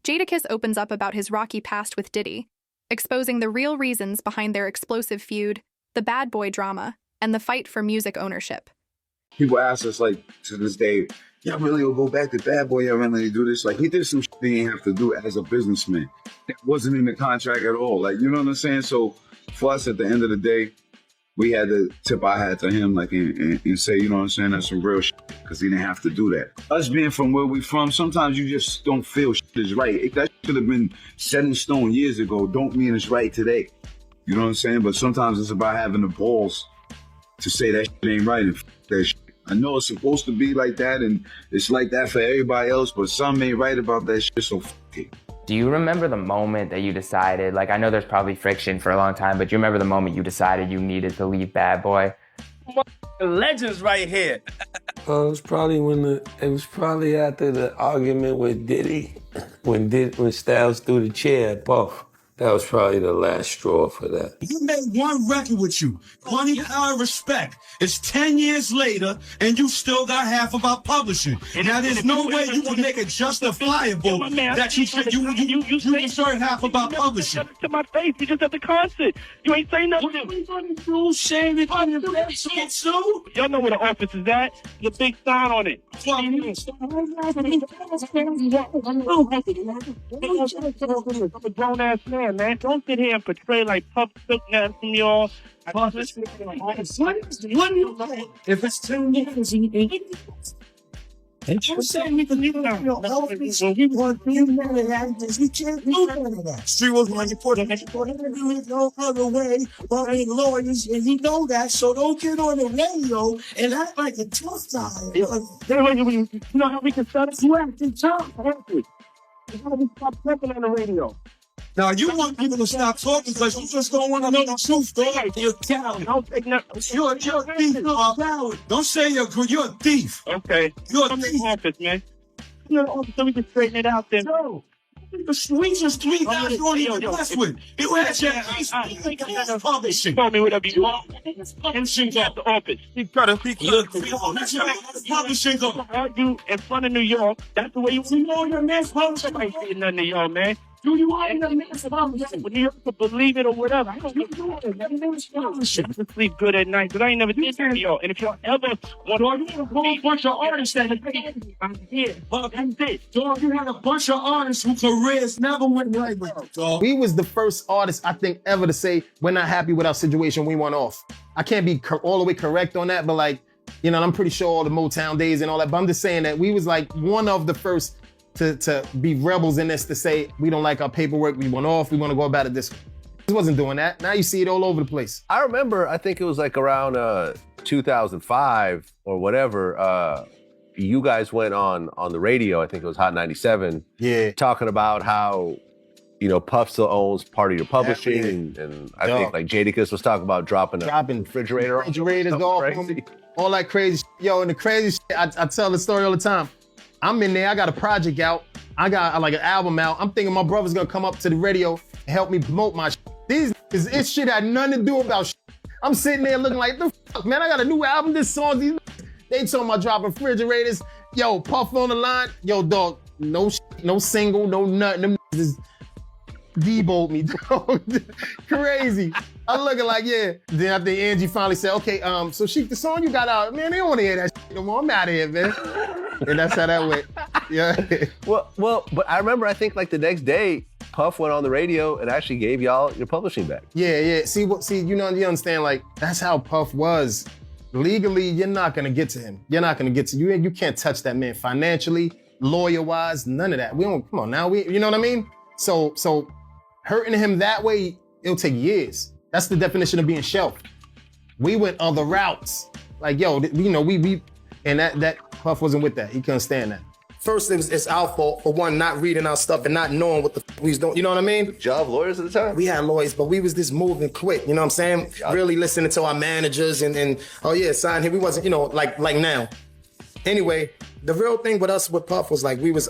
Jadakiss opens up about his rocky past with Diddy, exposing the real reasons behind their explosive feud, the bad boy drama, and the fight for music ownership. People ask us, like, to this day, y'all really will go back to bad boy, y'all really do this? Like, he did some shit he didn't have to do as a businessman. It wasn't in the contract at all. Like, you know what I'm saying? So for us, at the end of the day, we had to tip our hat to him, like, and say, you know what I'm saying, that's some real shit, because he didn't have to do that. Us being from where we from, sometimes you just don't feel shit is right. If that should have been set in stone years ago, don't mean it's right today. You know what I'm saying? But sometimes it's about having the balls to say that shit ain't right and that shit. I know it's supposed to be like that, and it's like that for everybody else, but some ain't right about that shit, so it. Do you remember the moment that you decided, like, I know there's probably friction for a long time, but do you remember the moment you decided you needed to leave Bad Boy? Legends right here. It was probably after the argument with Diddy, when Styles threw the chair at Puff. That was probably the last straw for that. You made one record with you, Money, Power, Respect. It's 10 years later, and you still got half of our publishing. Now, there's no way you can make it justifiable that you deserve half of our publishing. To my face, you just at the concert. You ain't saying nothing. What are we gonna do, Shane? If I'm so? Y'all know where the office is at. The big sign on it. I'm a grown-ass man. Don't sit here and portray like Puff took nothing from y'all. If it's 10 years, I'm saying we can leave it out. We want you to we can't do none of that. Street was when you put it. There is no other way but in lawyers, and you know that, so don't get on the radio and act like a tough guy. You know how we can start it? You acting tough, aren't you? You gotta stop talking on the radio. Now, you want people to stop talking because you just don't want to know the truth, dog. You're a coward. Don't take nothing. You're a thief. You're a coward. Don't say you're a thief. Okay. You're a Come in thief. the office, man. Come in the office so we can straighten it out then. No. We just 3 guys you don't even mess with. You had your face publishing. Tell me whatever you want. And she's at the office. You gotta think publishing. Argue in front of New York. That's the way you know your man's publishing. I ain't saying nothing to y'all, man. Do you want to miss about when you have to believe it or whatever? I don't know. I can sleep good at night, but I ain't never did that to y'all. And if y'all ever want to, you had a whole bunch of artists that I'm here. But that's it. Dog, you had a bunch of artists whose careers never went right with them, dog. We was the first artist, I think, ever to say, we're not happy with our situation, we want off. I can't be all the way correct on that, but like, you know, I'm pretty sure all the Motown days and all that, but I'm just saying that we was like one of the first to be rebels in this, to say, we don't like our paperwork, we want off, we want to go about it this way. He wasn't doing that. Now you see it all over the place. I remember, I think it was like around 2005 or whatever, you guys went on the radio, I think it was Hot 97, talking about how, you know, Puff still owns part of your publishing, and I think like Jadakiss was talking about dropping refrigerators off, all that crazy shit. Yo, and the crazy shit, I tell the story all the time. I'm in there, I got a project out, I got like an album out. I'm thinking my brother's gonna come up to the radio and help me promote my shit. This shit had nothing to do about shit. I'm sitting there looking like, the fuck, man, I got a new album, this song, they talking about dropping refrigerators. Yo, Puff on the line. Yo, dog, no single, no nothing. Them just deboed me, dog. Crazy. I'm looking like, yeah. Then I think Angie finally said, okay, so Sheik, the song you got out, man, they don't want to hear that shit no more. I'm out of here, man. And that's how that went. Yeah. Well, but I remember, I think like the next day, Puff went on the radio and actually gave y'all your publishing back. Yeah. See, you understand, like, that's how Puff was. Legally, you're not gonna get to him. You're not gonna get to you. You can't touch that man financially, lawyer-wise, none of that. We don't, come on now, you know what I mean? So hurting him that way, it'll take years. That's the definition of being shelved. We went other routes. Like, yo, you know, we and that Puff wasn't with that. He couldn't stand that. First, it's our fault for one, not reading our stuff and not knowing what the f we was doing. You know what I mean? Did y'all have lawyers at the time? We had lawyers, but we was just moving quick. You know what I'm saying? Really listening to our managers and oh yeah, sign here. We wasn't, you know, like now. Anyway, the real thing with us with Puff was like we was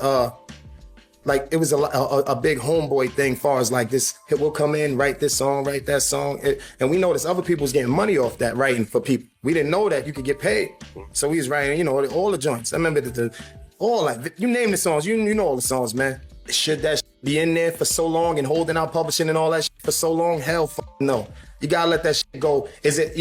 like it was a big homeboy thing. Far as like this, we'll come in, write this song, write that song, and we noticed other people was getting money off that writing for people. We didn't know that you could get paid, so we was writing, you know, all the joints. I remember all like you name the songs, you know all the songs, man. Should that be in there for so long and holding out publishing and all that for so long? Hell no. You gotta let that go. Is it,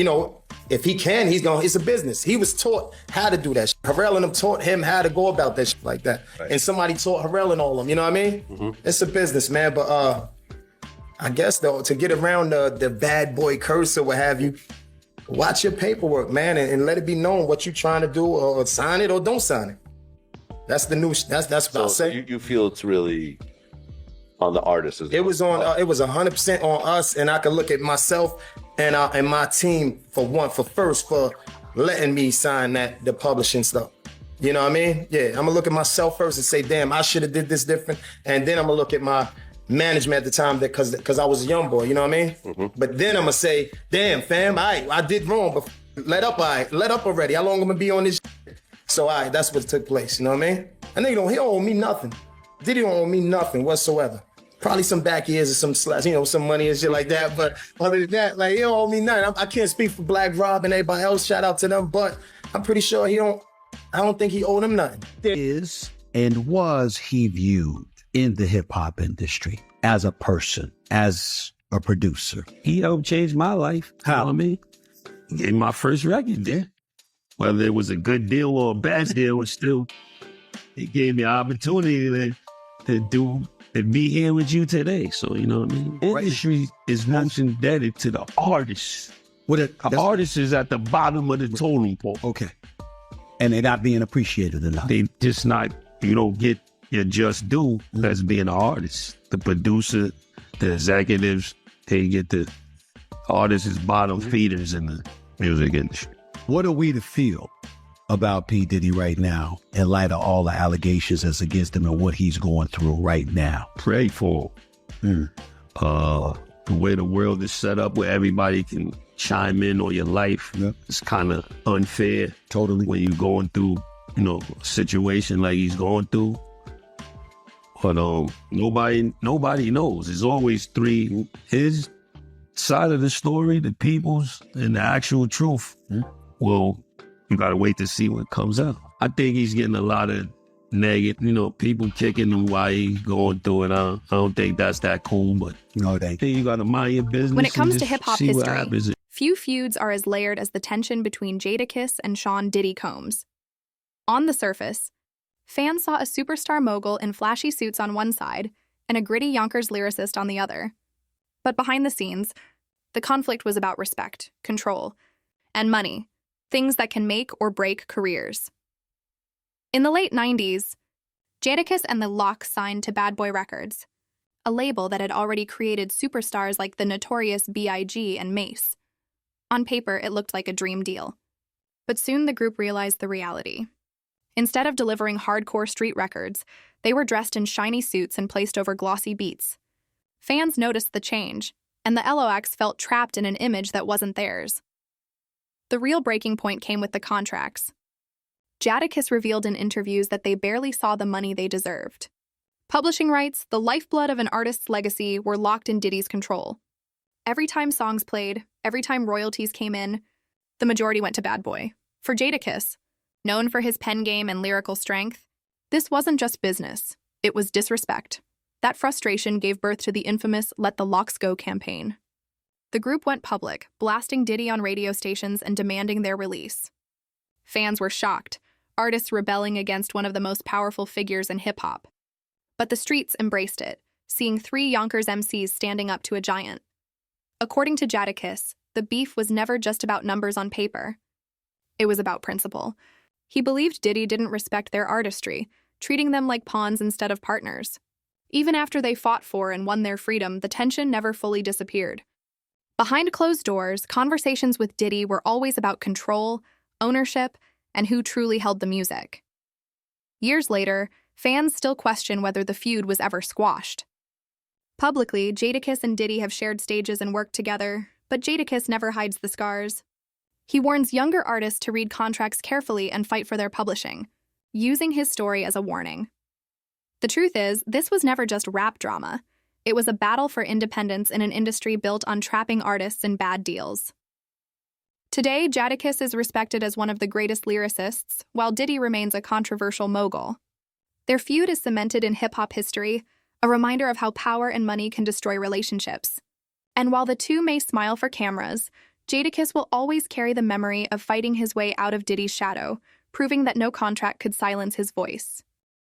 if he can, it's a business. He was taught how to do that shit. Harrell and them taught him how to go about that shit like that. Right. And somebody taught Harrell and all of them, you know what I mean? Mm-hmm. It's a business, man. But I guess though, to get around the bad boy curse or what have you, watch your paperwork, man, and let it be known what you're trying to do, or sign it or don't sign it. That's the new. That's what I'll say. You feel it's really on the artist as well. It was on. It was 100% on us, and I could look at myself and my team for letting me sign the publishing stuff. You know what I mean? Yeah, I'm gonna look at myself first and say, damn, I should have did this different, and then I'm gonna look at my management at the time because I was a young boy. You know what I mean? Mm-hmm. But then I'm gonna say, damn, fam, I did wrong, but let up already. How long I'm gonna be on this? So that's what took place, you know what I mean? And he don't owe me nothing. Diddy don't owe me nothing whatsoever. Probably some back years or some slash, some money and shit like that. But other than that, he don't owe me nothing. I can't speak for Black Rob and everybody else. Shout out to them, but I'm pretty sure I don't think he owed him nothing. Is and was he viewed in the hip hop industry as a person, as a producer? He helped change my life. How? You know what I mean? He gave my first record there. Whether it was a good deal or a bad deal, it gave me an opportunity to be here with you today. So, you know what I mean? Right. Industry is most indebted to the artists. The artist is at the bottom of the totem pole. Okay. And they're not being appreciated enough. They just not, you don't get your just due as being an artist. The producer, the executives, they get the artists' bottom feeders in the music industry. What are we to feel about P. Diddy right now in light of all the allegations that's against him and what he's going through right now? Pray for him. The way the world is set up where everybody can chime in on your life, it's kind of unfair. Totally. When you're going through, a situation like he's going through. But nobody knows. There's always three. His side of the story, the people's, and the actual truth. Well, you gotta wait to see what comes out. I think he's getting a lot of negative, people kicking him while he's going through it. I don't think that's that cool, but no, thank you. You gotta mind your business. When it comes to hip-hop history, few feuds are as layered as the tension between Jadakiss and Sean Diddy Combs. On the surface, fans saw a superstar mogul in flashy suits on one side and a gritty Yonkers lyricist on the other. But behind the scenes, the conflict was about respect, control, and money. Things that can make or break careers. In the late 90s, Jadakiss and the LOX signed to Bad Boy Records, a label that had already created superstars like the notorious B.I.G. and Mace. On paper, it looked like a dream deal. But soon the group realized the reality. Instead of delivering hardcore street records, they were dressed in shiny suits and placed over glossy beats. Fans noticed the change, and the LOX felt trapped in an image that wasn't theirs. The real breaking point came with the contracts. Jadakiss revealed in interviews that they barely saw the money they deserved. Publishing rights, the lifeblood of an artist's legacy, were locked in Diddy's control. Every time songs played, every time royalties came in, the majority went to Bad Boy. For Jadakiss, known for his pen game and lyrical strength, this wasn't just business, it was disrespect. That frustration gave birth to the infamous Let The LOX Go campaign. The group went public, blasting Diddy on radio stations and demanding their release. Fans were shocked, artists rebelling against one of the most powerful figures in hip-hop. But the streets embraced it, seeing three Yonkers MCs standing up to a giant. According to Jadakiss, the beef was never just about numbers on paper. It was about principle. He believed Diddy didn't respect their artistry, treating them like pawns instead of partners. Even after they fought for and won their freedom, the tension never fully disappeared. Behind closed doors, conversations with Diddy were always about control, ownership, and who truly held the music. Years later, fans still question whether the feud was ever squashed. Publicly, Jadakiss and Diddy have shared stages and worked together, but Jadakiss never hides the scars. He warns younger artists to read contracts carefully and fight for their publishing, using his story as a warning. The truth is, this was never just rap drama. It was a battle for independence in an industry built on trapping artists in bad deals. Today, Jadakiss is respected as one of the greatest lyricists, while Diddy remains a controversial mogul. Their feud is cemented in hip-hop history, a reminder of how power and money can destroy relationships. And while the two may smile for cameras, Jadakiss will always carry the memory of fighting his way out of Diddy's shadow, proving that no contract could silence his voice.